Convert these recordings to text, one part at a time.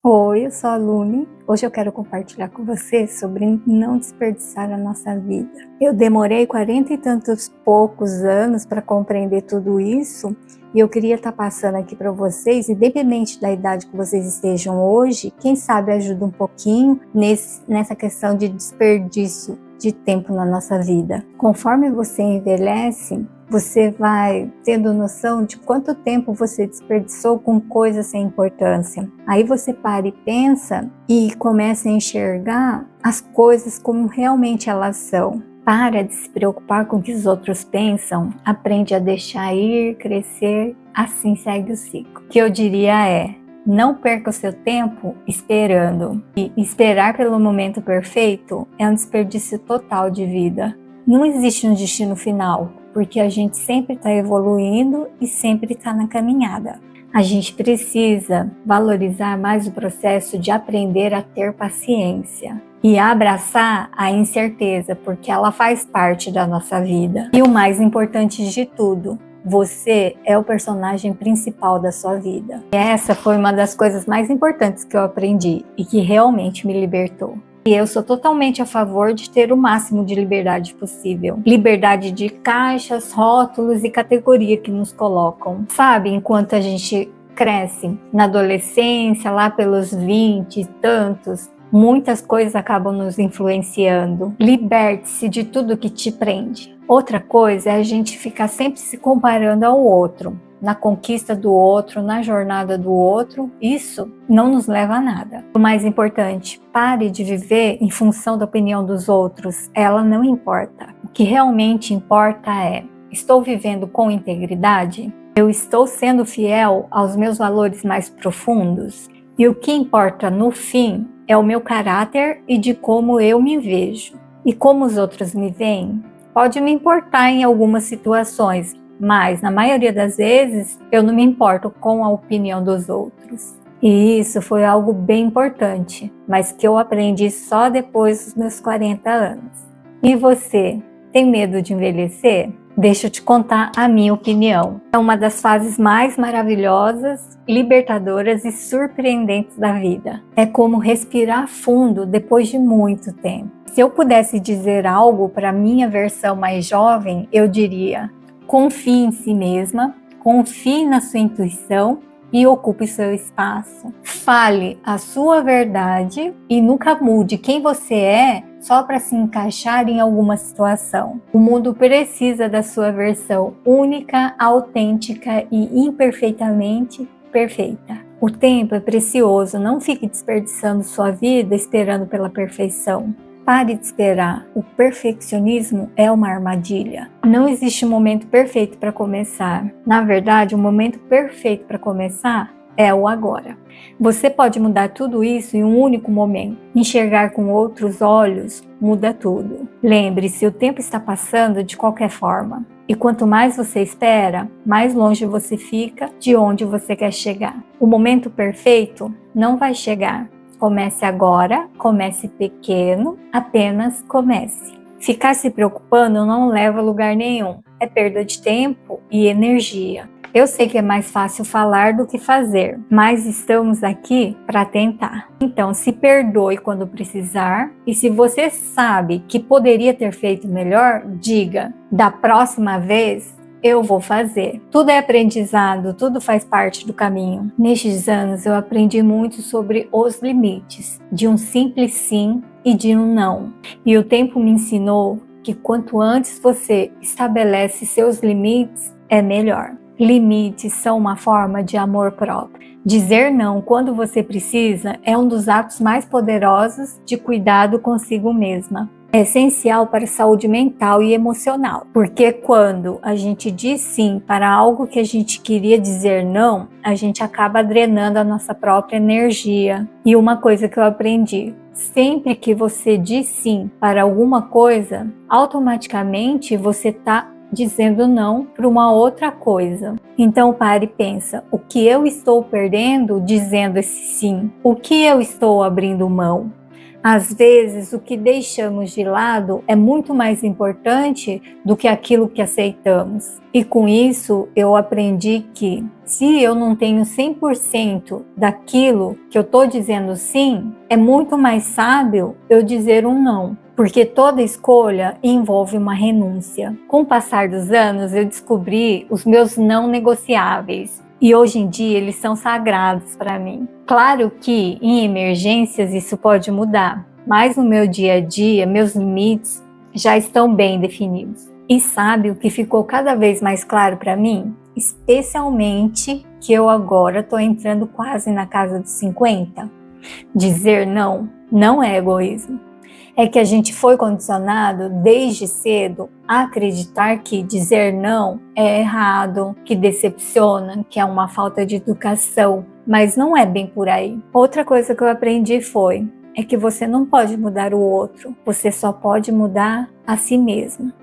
Oi, eu sou a Lune. Hoje eu quero compartilhar com você sobre não desperdiçar a nossa vida. Eu demorei 40 e tantos poucos anos para compreender tudo isso e eu queria estar passando aqui para vocês, independente da idade que vocês estejam hoje, quem sabe ajuda um pouquinho nessa questão de desperdício de tempo na nossa vida. Conforme você envelhece, você vai tendo noção de quanto tempo você desperdiçou com coisas sem importância. Aí você para e pensa e começa a enxergar as coisas como realmente elas são. Para de se preocupar com o que os outros pensam, aprende a deixar ir, crescer, assim segue o ciclo. O que eu diria é: não perca o seu tempo esperando. E esperar pelo momento perfeito é um desperdício total de vida. Não existe um destino final, porque a gente sempre está evoluindo e sempre está na caminhada. A gente precisa valorizar mais o processo de aprender a ter paciência e abraçar a incerteza, porque ela faz parte da nossa vida. E o mais importante de tudo, você é o personagem principal da sua vida. E essa foi uma das coisas mais importantes que eu aprendi e que realmente me libertou. E eu sou totalmente a favor de ter o máximo de liberdade possível. Liberdade de caixas, rótulos e categoria que nos colocam. Sabe, enquanto a gente cresce na adolescência, lá pelos 20 e tantos, muitas coisas acabam nos influenciando. Liberte-se de tudo que te prende. Outra coisa é a gente ficar sempre se comparando ao outro, na conquista do outro, na jornada do outro. Isso não nos leva a nada. O mais importante, pare de viver em função da opinião dos outros. Ela não importa. O que realmente importa é: estou vivendo com integridade? Eu estou sendo fiel aos meus valores mais profundos? E o que importa no fim é o meu caráter e de como eu me vejo. E como os outros me veem, pode me importar em algumas situações, mas na maioria das vezes eu não me importo com a opinião dos outros. E isso foi algo bem importante, mas que eu aprendi só depois dos meus 40 anos. E você, tem medo de envelhecer? Deixa eu te contar a minha opinião. É uma das fases mais maravilhosas, libertadoras e surpreendentes da vida. É como respirar fundo depois de muito tempo. Se eu pudesse dizer algo para a minha versão mais jovem, eu diria: confie em si mesma, confie na sua intuição e ocupe seu espaço. Fale a sua verdade e nunca mude quem você é só para se encaixar em alguma situação. O mundo precisa da sua versão única, autêntica e imperfeitamente perfeita. O tempo é precioso, não fique desperdiçando sua vida esperando pela perfeição. Pare de esperar. O perfeccionismo é uma armadilha. Não existe um momento perfeito para começar. Na verdade, o momento perfeito para começar é o agora. Você pode mudar tudo isso em um único momento. Enxergar com outros olhos muda tudo. Lembre-se, o tempo está passando de qualquer forma. E quanto mais você espera, mais longe você fica de onde você quer chegar. O momento perfeito não vai chegar. Comece agora, comece pequeno, apenas comece. Ficar se preocupando não leva a lugar nenhum. É perda de tempo e energia. Eu sei que é mais fácil falar do que fazer, mas estamos aqui para tentar. Então, se perdoe quando precisar, e se você sabe que poderia ter feito melhor, diga: da próxima vez eu vou fazer. Tudo é aprendizado, tudo faz parte do caminho. Nestes anos eu aprendi muito sobre os limites, de um simples sim e de um não. E o tempo me ensinou que quanto antes você estabelece seus limites, é melhor. Limites são uma forma de amor próprio. Dizer não quando você precisa é um dos atos mais poderosos de cuidado consigo mesma. É essencial para a saúde mental e emocional, porque quando a gente diz sim para algo que a gente queria dizer não, a gente acaba drenando a nossa própria energia. E uma coisa que eu aprendi: sempre que você diz sim para alguma coisa, automaticamente você está dizendo não para uma outra coisa. Então pare e pensa: o que eu estou perdendo dizendo esse sim? O que eu estou abrindo mão? Às vezes, o que deixamos de lado é muito mais importante do que aquilo que aceitamos. E com isso, eu aprendi que se eu não tenho 100% daquilo que eu estou dizendo sim, é muito mais sábio eu dizer um não. Porque toda escolha envolve uma renúncia. Com o passar dos anos, eu descobri os meus não negociáveis. E hoje em dia eles são sagrados para mim. Claro que em emergências isso pode mudar, mas no meu dia a dia, meus limites já estão bem definidos. E sabe o que ficou cada vez mais claro para mim? Especialmente que eu agora estou entrando quase na casa dos 50. Dizer não é egoísmo. É que a gente foi condicionado desde cedo a acreditar que dizer não é errado, que decepciona, que é uma falta de educação, mas não é bem por aí. Outra coisa que eu aprendi é que você não pode mudar o outro, você só pode mudar a si mesmo.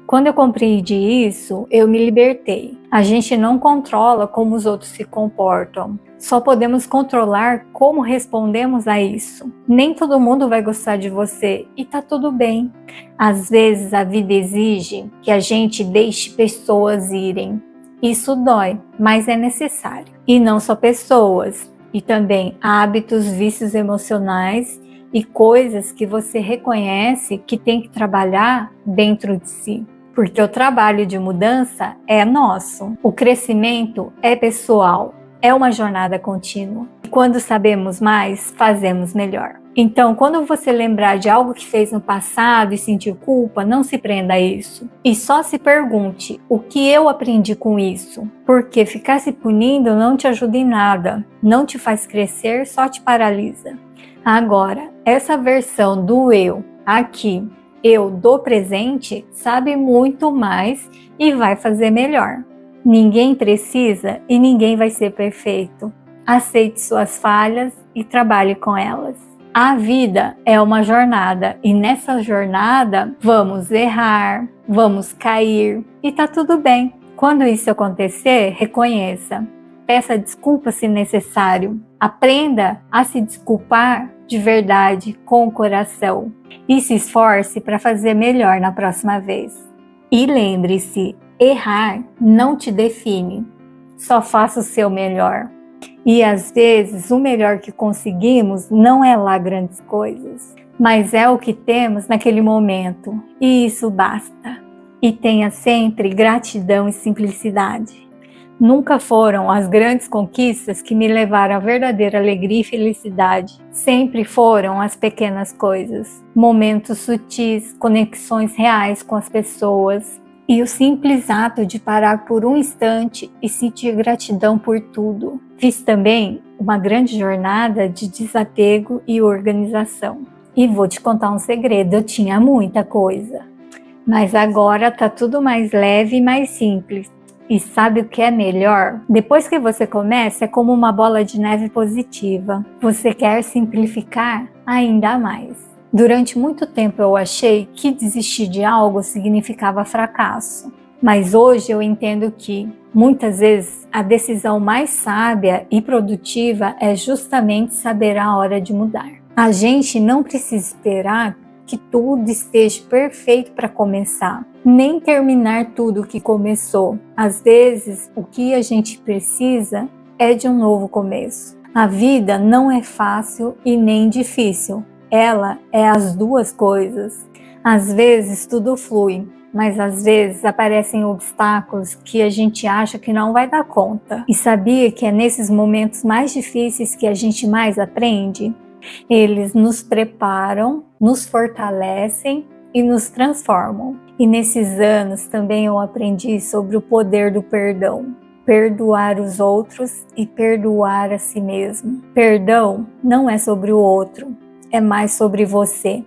Quando eu compreendi isso, eu me libertei. A gente não controla como os outros se comportam. Só podemos controlar como respondemos a isso. Nem todo mundo vai gostar de você e tá tudo bem. Às vezes a vida exige que a gente deixe pessoas irem. Isso dói, mas é necessário. E não só pessoas, e também hábitos, vícios emocionais e coisas que você reconhece que tem que trabalhar dentro de si. Porque o trabalho de mudança é nosso. O crescimento é pessoal. É uma jornada contínua. E quando sabemos mais, fazemos melhor. Então, quando você lembrar de algo que fez no passado e sentir culpa, não se prenda a isso. E só se pergunte, o que eu aprendi com isso? Porque ficar se punindo não te ajuda em nada. Não te faz crescer, só te paralisa. Agora, essa versão do eu aqui, eu do presente, sabe muito mais e vai fazer melhor. Ninguém precisa e ninguém vai ser perfeito. Aceite suas falhas e trabalhe com elas. A vida é uma jornada e nessa jornada vamos errar, vamos cair e tá tudo bem. Quando isso acontecer, reconheça. Peça desculpa se necessário. Aprenda a se desculpar de verdade, com o coração. E se esforce para fazer melhor na próxima vez. E lembre-se, errar não te define. Só faça o seu melhor. E às vezes o melhor que conseguimos não é lá grandes coisas, mas é o que temos naquele momento. E isso basta. E tenha sempre gratidão e simplicidade. Nunca foram as grandes conquistas que me levaram à verdadeira alegria e felicidade. Sempre foram as pequenas coisas, momentos sutis, conexões reais com as pessoas e o simples ato de parar por um instante e sentir gratidão por tudo. Fiz também uma grande jornada de desapego e organização. E vou te contar um segredo, eu tinha muita coisa. Mas agora tá tudo mais leve e mais simples. E sabe o que é melhor? Depois que você começa, é como uma bola de neve positiva. Você quer simplificar ainda mais. Durante muito tempo eu achei que desistir de algo significava fracasso. Mas hoje eu entendo que, muitas vezes, a decisão mais sábia e produtiva é justamente saber a hora de mudar. A gente não precisa esperar que tudo esteja perfeito para começar, nem terminar tudo que começou. Às vezes, o que a gente precisa é de um novo começo. A vida não é fácil e nem difícil. Ela é as duas coisas. Às vezes tudo flui, mas às vezes aparecem obstáculos que a gente acha que não vai dar conta. E sabia que é nesses momentos mais difíceis que a gente mais aprende? Eles nos preparam, nos fortalecem e nos transformam. E nesses anos também eu aprendi sobre o poder do perdão. Perdoar os outros e perdoar a si mesmo. Perdão não é sobre o outro, é mais sobre você.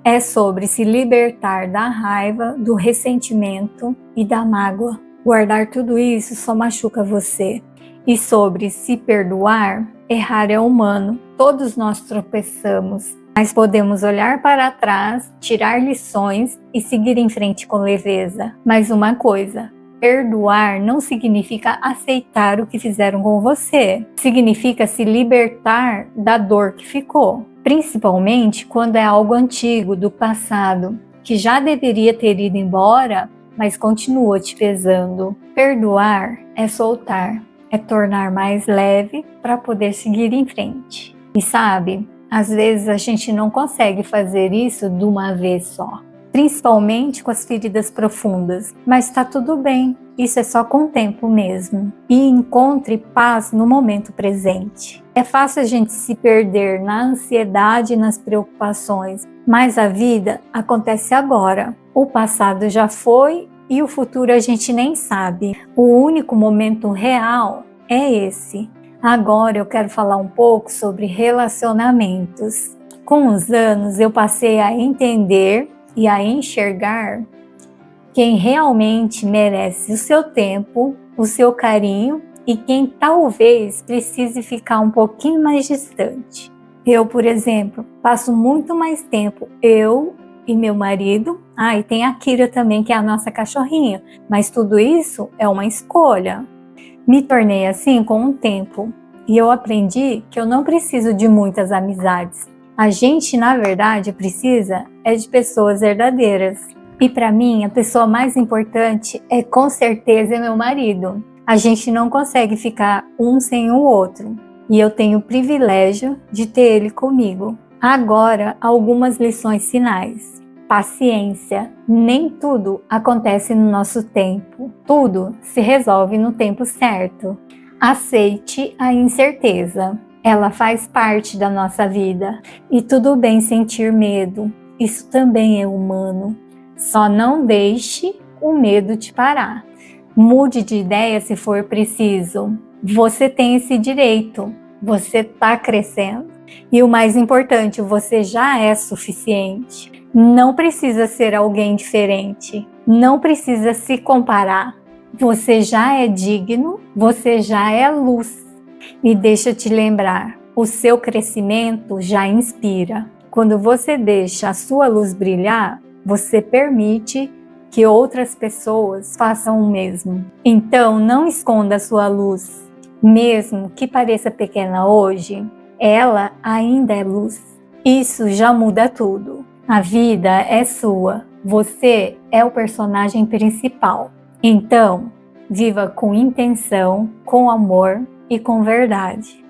É sobre se libertar da raiva, do ressentimento e da mágoa. Guardar tudo isso só machuca você. E sobre se perdoar, errar é humano. Todos nós tropeçamos, mas podemos olhar para trás, tirar lições e seguir em frente com leveza. Mas uma coisa, perdoar não significa aceitar o que fizeram com você. Significa se libertar da dor que ficou. principalmente quando é algo antigo, do passado, que já deveria ter ido embora, mas continua te pesando. Perdoar é soltar, é tornar mais leve para poder seguir em frente. E sabe, às vezes a gente não consegue fazer isso de uma vez só, principalmente com as feridas profundas, mas está tudo bem, isso é só com o tempo mesmo. E encontre paz no momento presente. É fácil a gente se perder na ansiedade e nas preocupações, mas a vida acontece agora. O passado já foi e o futuro a gente nem sabe. O único momento real é esse. Agora eu quero falar um pouco sobre relacionamentos. Com os anos eu passei a entender e a enxergar quem realmente merece o seu tempo, o seu carinho e quem talvez precise ficar um pouquinho mais distante. Eu, por exemplo, passo muito mais tempo, eu e meu marido, e tem a Kira também, que é a nossa cachorrinha, mas tudo isso é uma escolha. Me tornei assim com o tempo e eu aprendi que eu não preciso de muitas amizades. A gente, na verdade, precisa de pessoas verdadeiras. E para mim, a pessoa mais importante é com certeza meu marido. A gente não consegue ficar um sem o outro. E eu tenho o privilégio de ter ele comigo. Agora, algumas lições finais. Paciência. Nem tudo acontece no nosso tempo. Tudo se resolve no tempo certo. Aceite a incerteza. Ela faz parte da nossa vida. E tudo bem sentir medo. Isso também é humano. Só não deixe o medo te parar. Mude de ideia se for preciso. Você tem esse direito. Você está crescendo. E o mais importante, você já é suficiente. Não precisa ser alguém diferente. Não precisa se comparar. Você já é digno. Você já é luz. E deixa eu te lembrar, o seu crescimento já inspira. Quando você deixa a sua luz brilhar, você permite que outras pessoas façam o mesmo. Então, não esconda a sua luz. Mesmo que pareça pequena hoje, ela ainda é luz. Isso já muda tudo. A vida é sua. Você é o personagem principal. Então, viva com intenção, com amor e com verdade.